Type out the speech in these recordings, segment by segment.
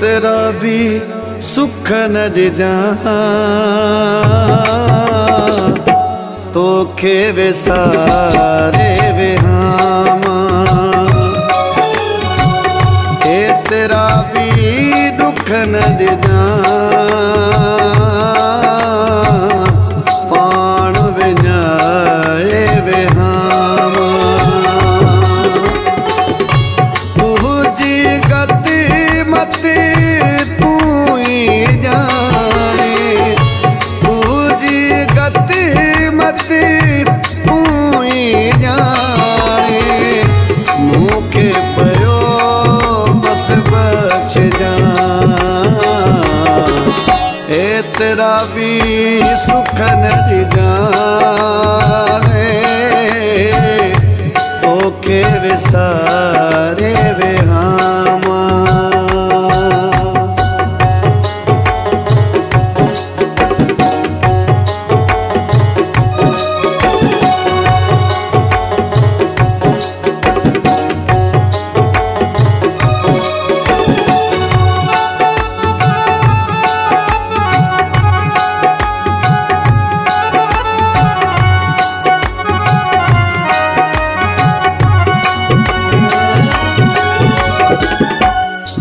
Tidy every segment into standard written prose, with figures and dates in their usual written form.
तेरा भी सुख न दिजा तो खे विसारे विहामा तेरा भी दुख न दिजा पाण विञाए विहामा तुझी गति मति तू ही जाने तुझी गति मति तू ही जाने मुखे पयो बस बच जा ए तेरा भी सुख न जाने ओके विसारे विहामा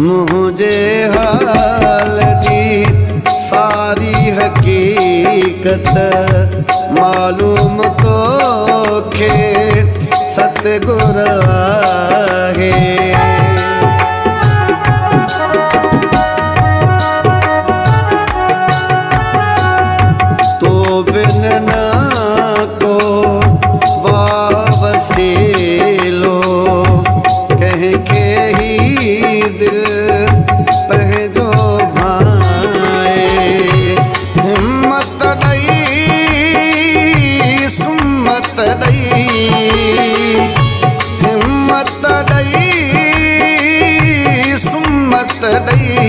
मुझे हाल जी सारी हकीकत मालूम तो खे सतगुर आहे तो बिन ना को वावसीलो कह के ही दिल पहजो भाए हिम्मत दई सुम्मत दई हिम्मत दई सुम्मत दई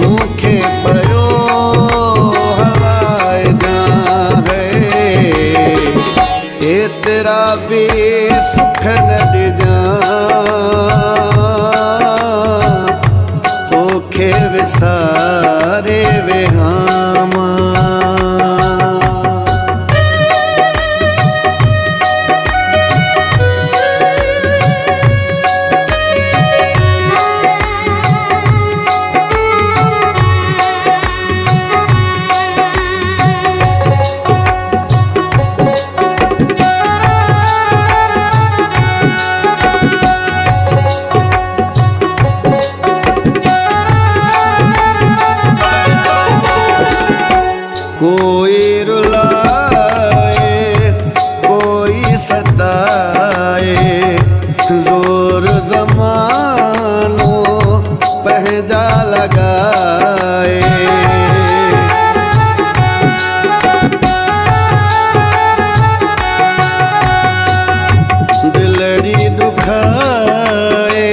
मुखे पयो हवाए जा है ये तेरा भी सुख न जा खे विसारे विहामा कोई रुलाए कोई सताए जोर जमानो पहजा लगाए दिलड़ी दुखाए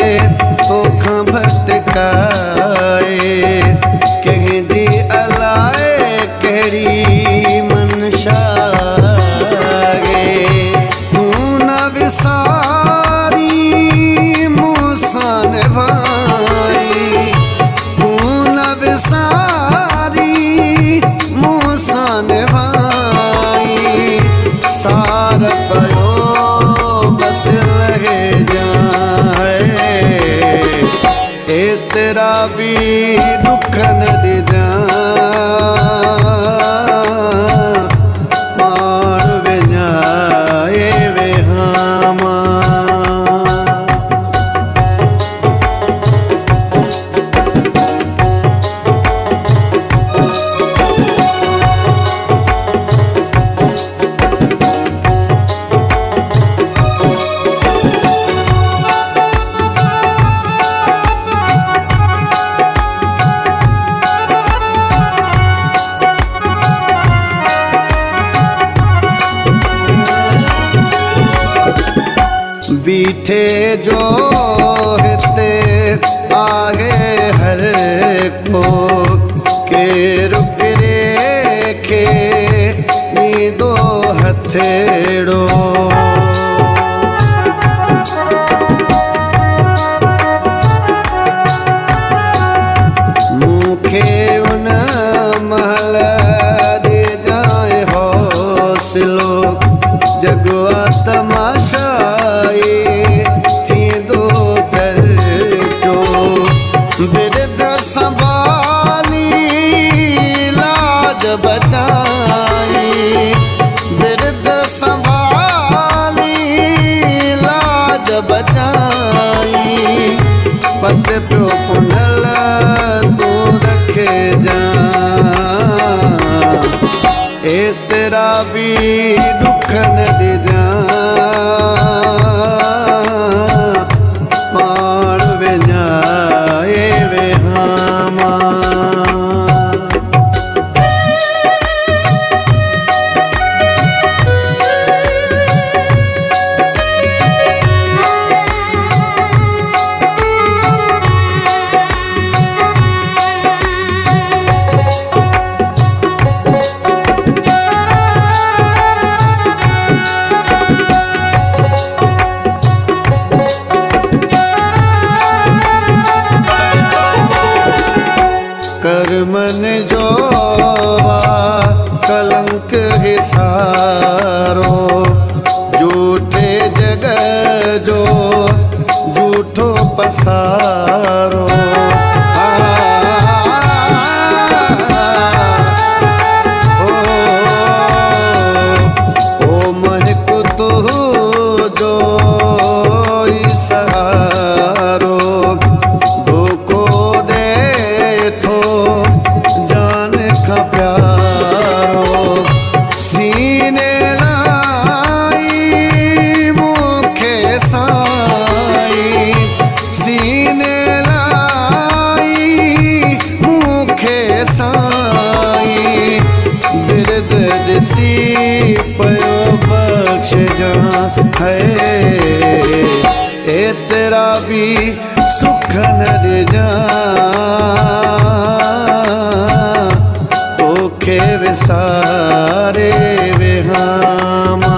तोखा भटकाए कहीं दी अलाए केरी मनशा गे तू न विसारी मुसान भाई तू न विसारी मुसान भाई सार पयो बस लगे जाए ए तेरा भी दुख न दे जा बीठे जो हिते आगे हर को के रुक रे के नीदो हथेड़ो ए तेरा भी दुख न दिजा पाण विञाए वे हामा। कर्मन जोवा कलंक हिसारो झूठे जग जो झूठो पसारो। ओ महक तू जो सहारो धोखो दे थो जान का प्यारो। सीने लाई मुखे साई सीने लाई मुखे साई बिरद दिसी पयो बख्श जा है ए तेरा भी सुख न दे जा तोखे विसारे वे हामा।